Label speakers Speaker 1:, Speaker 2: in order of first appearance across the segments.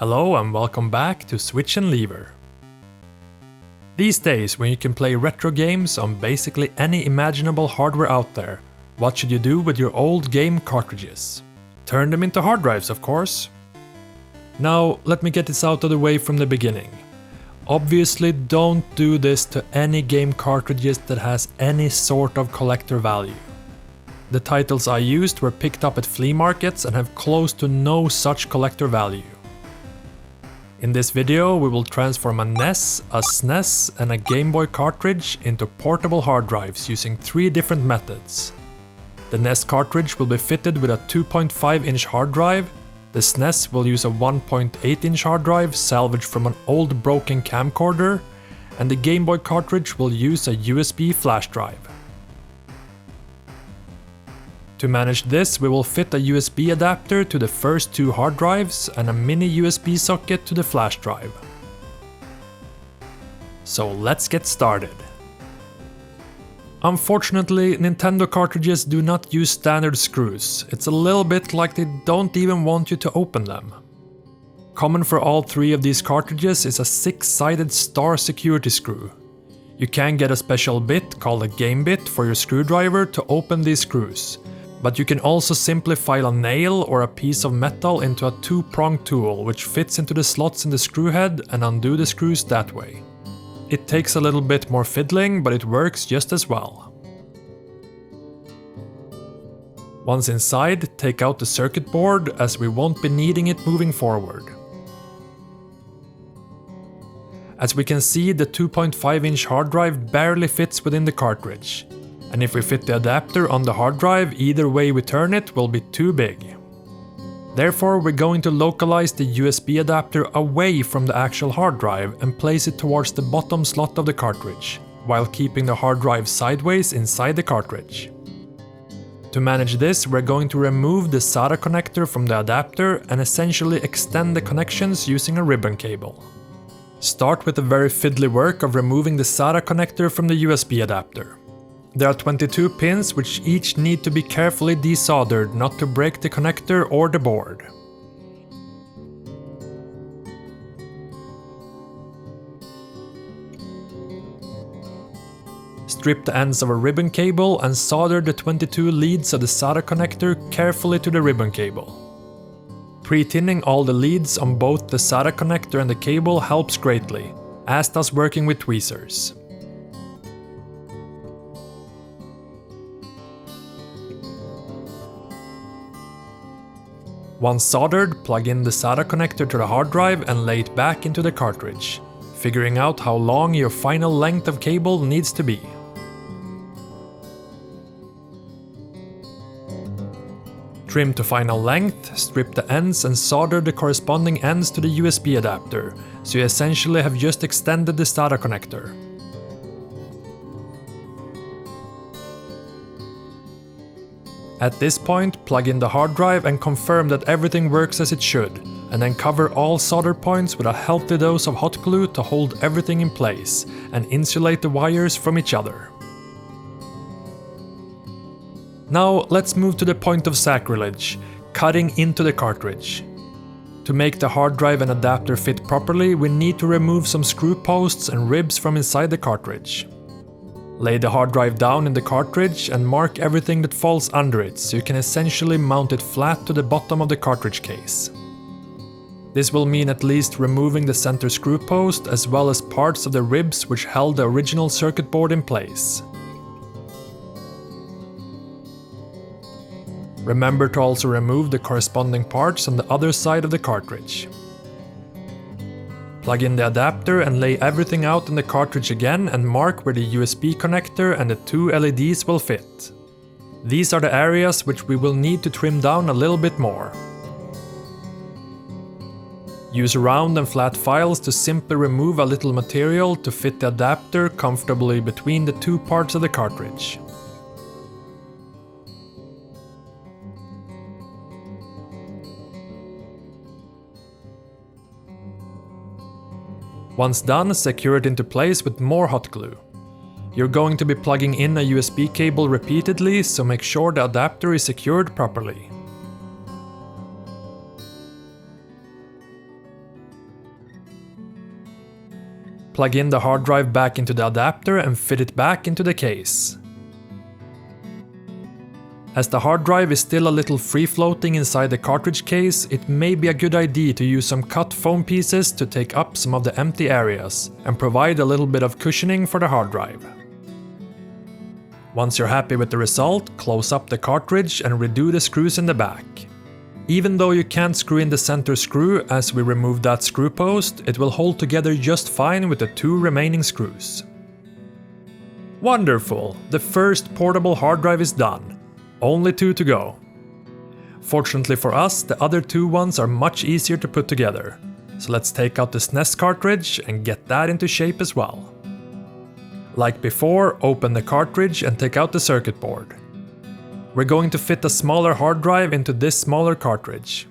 Speaker 1: Hello and welcome back to Switch and Lever. These days, when you can play retro games on basically any imaginable hardware out there, what should you do with your old game cartridges? Turn them into hard drives, of course. Now, let me get this out of the way from the beginning. Obviously, don't do this to any game cartridges that has any sort of collector value. The titles I used were picked up at flea markets and have close to no such collector value. In this video, we will transform a NES, a SNES, and a Game Boy cartridge into portable hard drives using 3 different methods. The NES cartridge will be fitted with a 2.5-inch hard drive, the SNES will use a 1.8-inch hard drive salvaged from an old broken camcorder, and the Game Boy cartridge will use a USB flash drive. To manage this, we will fit a USB adapter to the first 2 hard drives and a mini USB socket to the flash drive. So let's get started. Unfortunately, Nintendo cartridges do not use standard screws. It's a little bit like they don't even want you to open them. Common for all 3 of these cartridges is a 6-sided star security screw. You can get a special bit called a game bit for your screwdriver to open these screws. But you can also simply file a nail or a piece of metal into a 2-pronged tool which fits into the slots in the screw head and undo the screws that way. It takes a little bit more fiddling, but it works just as well. Once inside, take out the circuit board as we won't be needing it moving forward. As we can see, the 2.5-inch hard drive barely fits within the cartridge. And if we fit the adapter on the hard drive, either way we turn it will be too big. Therefore, we're going to localize the USB adapter away from the actual hard drive and place it towards the bottom slot of the cartridge, while keeping the hard drive sideways inside the cartridge. To manage this, we're going to remove the SATA connector from the adapter and essentially extend the connections using a ribbon cable. Start with the very fiddly work of removing the SATA connector from the USB adapter. There are 22 pins which each need to be carefully desoldered not to break the connector or the board. Strip the ends of a ribbon cable and solder the 22 leads of the SATA connector carefully to the ribbon cable. Pre-tinning all the leads on both the SATA connector and the cable helps greatly, as does working with tweezers. Once soldered, plug in the SATA connector to the hard drive and lay it back into the cartridge, figuring out how long your final length of cable needs to be. Trim to final length, strip the ends and solder the corresponding ends to the USB adapter, so you essentially have just extended the SATA connector. At this point, plug in the hard drive and confirm that everything works as it should, and then cover all solder points with a healthy dose of hot glue to hold everything in place and insulate the wires from each other. Now let's move to the point of sacrilege, cutting into the cartridge. To make the hard drive and adapter fit properly, we need to remove some screw posts and ribs from inside the cartridge. Lay the hard drive down in the cartridge and mark everything that falls under it, so you can essentially mount it flat to the bottom of the cartridge case. This will mean at least removing the center screw post as well as parts of the ribs which held the original circuit board in place. Remember to also remove the corresponding parts on the other side of the cartridge. Plug in the adapter and lay everything out in the cartridge again and mark where the USB connector and the 2 LEDs will fit. These are the areas which we will need to trim down a little bit more. Use round and flat files to simply remove a little material to fit the adapter comfortably between the 2 parts of the cartridge. Once done, secure it into place with more hot glue. You're going to be plugging in a USB cable repeatedly, so make sure the adapter is secured properly. Plug in the hard drive back into the adapter and fit it back into the case. As the hard drive is still a little free-floating inside the cartridge case, it may be a good idea to use some cut foam pieces to take up some of the empty areas and provide a little bit of cushioning for the hard drive. Once you're happy with the result, close up the cartridge and redo the screws in the back. Even though you can't screw in the center screw as we removed that screw post, it will hold together just fine with the 2 remaining screws. Wonderful! The first portable hard drive is done. Only 2 to go. Fortunately for us, the other 2 ones are much easier to put together. So let's take out the SNES cartridge and get that into shape as well. Like before, open the cartridge and take out the circuit board. We're going to fit a smaller hard drive into this smaller cartridge.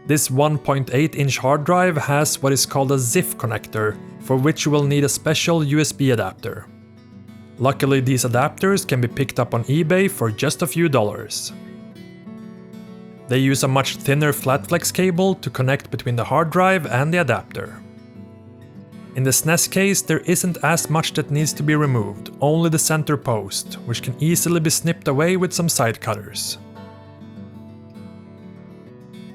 Speaker 1: This 1.8-inch hard drive has what is called a ZIF connector, for which you will need a special USB adapter. Luckily, these adapters can be picked up on eBay for just a few dollars. They use a much thinner flat flex cable to connect between the hard drive and the adapter. In the SNES case, there isn't as much that needs to be removed, only the center post, which can easily be snipped away with some side cutters.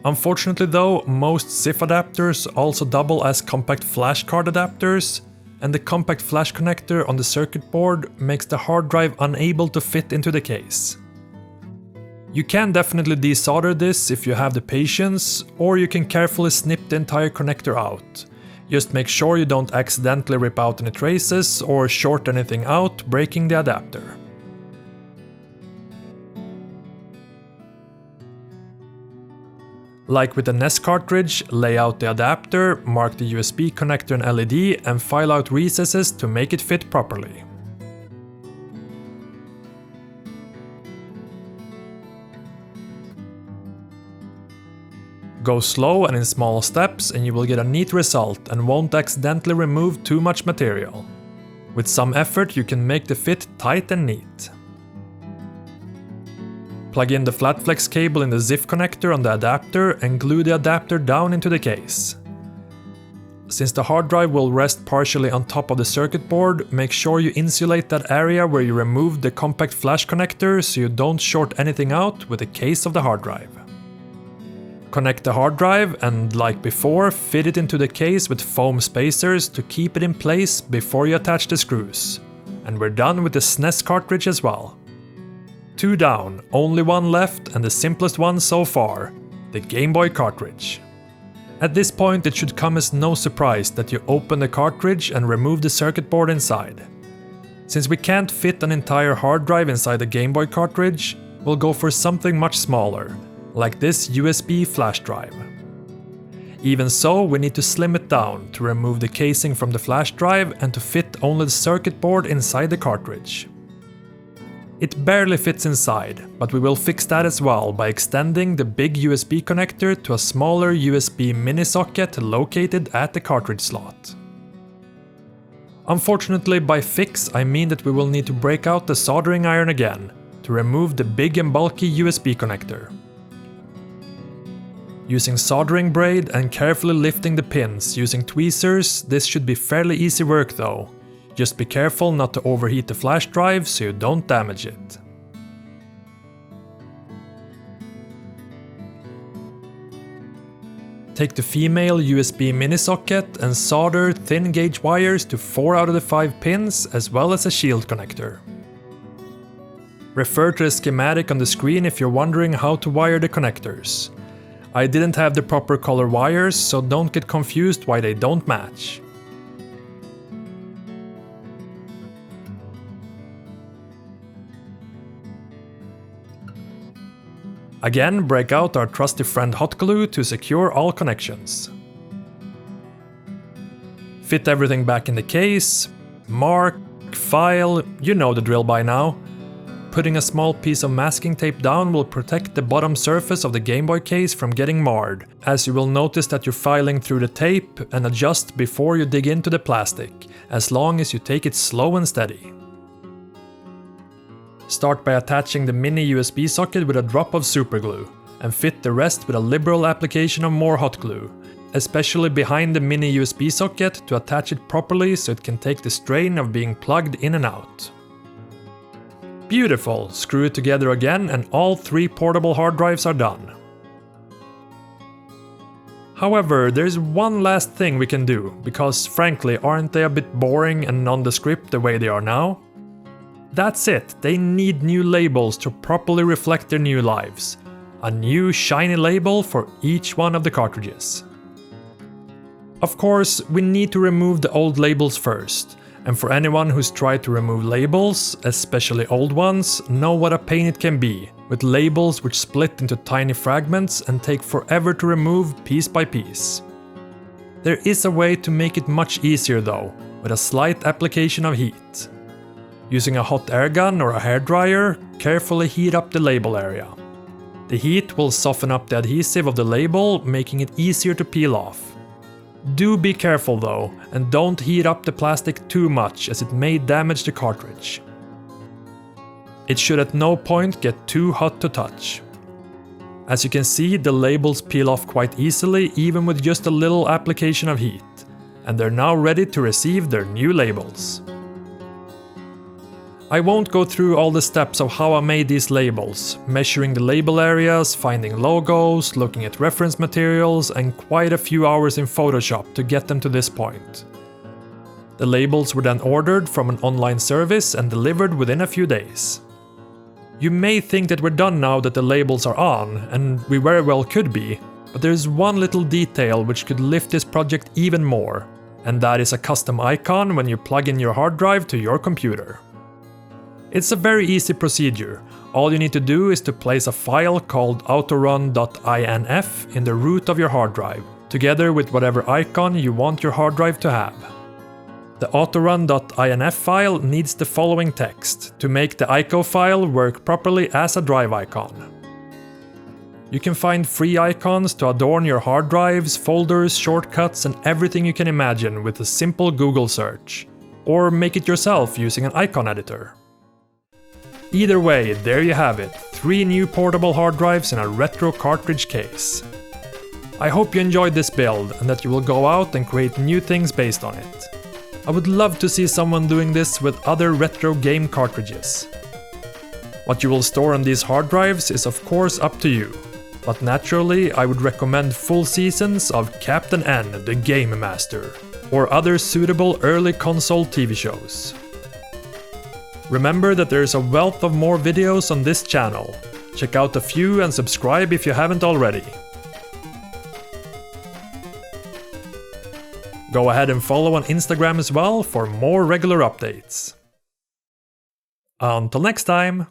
Speaker 1: Unfortunately though, most ZIF adapters also double as compact flash card adapters, and the compact flash connector on the circuit board makes the hard drive unable to fit into the case. You can definitely desolder this if you have the patience, or you can carefully snip the entire connector out. Just make sure you don't accidentally rip out any traces or short anything out, breaking the adapter. Like with the NES cartridge, lay out the adapter, mark the USB connector and LED, and file out recesses to make it fit properly. Go slow and in small steps and you will get a neat result and won't accidentally remove too much material. With some effort you can make the fit tight and neat. Plug in the flat flex cable in the ZIF connector on the adapter and glue the adapter down into the case. Since the hard drive will rest partially on top of the circuit board, make sure you insulate that area where you removed the compact flash connector so you don't short anything out with the case of the hard drive. Connect the hard drive and, like before, fit it into the case with foam spacers to keep it in place before you attach the screws. And we're done with the SNES cartridge as well. 2 down, only 1 left, and the simplest one so far, the Game Boy cartridge. At this point it should come as no surprise that you open the cartridge and remove the circuit board inside. Since we can't fit an entire hard drive inside the Game Boy cartridge, we'll go for something much smaller, like this USB flash drive. Even so, we need to slim it down to remove the casing from the flash drive and to fit only the circuit board inside the cartridge. It barely fits inside, but we will fix that as well by extending the big USB connector to a smaller USB mini socket located at the cartridge slot. Unfortunately, by fix I mean that we will need to break out the soldering iron again to remove the big and bulky USB connector. Using soldering braid and carefully lifting the pins using tweezers, this should be fairly easy work though. Just be careful not to overheat the flash drive so you don't damage it. Take the female USB mini socket and solder thin gauge wires to 4 out of the 5 pins as well as a shield connector. Refer to the schematic on the screen if you're wondering how to wire the connectors. I didn't have the proper color wires, so don't get confused why they don't match. Again, break out our trusty friend hot glue to secure all connections. Fit everything back in the case, mark, file, you know the drill by now. Putting a small piece of masking tape down will protect the bottom surface of the Game Boy case from getting marred, as you will notice that you're filing through the tape and adjust before you dig into the plastic, as long as you take it slow and steady. Start by attaching the mini USB socket with a drop of superglue, and fit the rest with a liberal application of more hot glue. especially behind the mini USB socket to attach it properly so it can take the strain of being plugged in and out. Beautiful, screw it together again and all 3 portable hard drives are done. However, there's one last thing we can do, because frankly, aren't they a bit boring and nondescript the way they are now? That's it, they need new labels to properly reflect their new lives. A new shiny label for each one of the cartridges. Of course, we need to remove the old labels first, and for anyone who's tried to remove labels, especially old ones, know what a pain it can be, with labels which split into tiny fragments and take forever to remove piece by piece. There is a way to make it much easier though, with a slight application of heat. Using a hot air gun or a hairdryer, carefully heat up the label area. The heat will soften up the adhesive of the label, making it easier to peel off. Do be careful though, and don't heat up the plastic too much as it may damage the cartridge. It should at no point get too hot to touch. As you can see, the labels peel off quite easily even with just a little application of heat, and they're now ready to receive their new labels. I won't go through all the steps of how I made these labels, measuring the label areas, finding logos, looking at reference materials, and quite a few hours in Photoshop to get them to this point. The labels were then ordered from an online service and delivered within a few days. You may think that we're done now that the labels are on, and we very well could be, but there's one little detail which could lift this project even more, and that is a custom icon when you plug in your hard drive to your computer. It's a very easy procedure. All you need to do is to place a file called autorun.inf in the root of your hard drive, together with whatever icon you want your hard drive to have. The autorun.inf file needs the following text to make the ICO file work properly as a drive icon. You can find free icons to adorn your hard drives, folders, shortcuts, and everything you can imagine with a simple Google search. Or make it yourself using an icon editor. Either way, there you have it, 3 new portable hard drives in a retro cartridge case. I hope you enjoyed this build and that you will go out and create new things based on it. I would love to see someone doing this with other retro game cartridges. What you will store on these hard drives is of course up to you, but naturally I would recommend full seasons of Captain N, the Game Master, or other suitable early console TV shows. Remember that there is a wealth of more videos on this channel. Check out a few and subscribe if you haven't already. Go ahead and follow on Instagram as well for more regular updates. Until next time!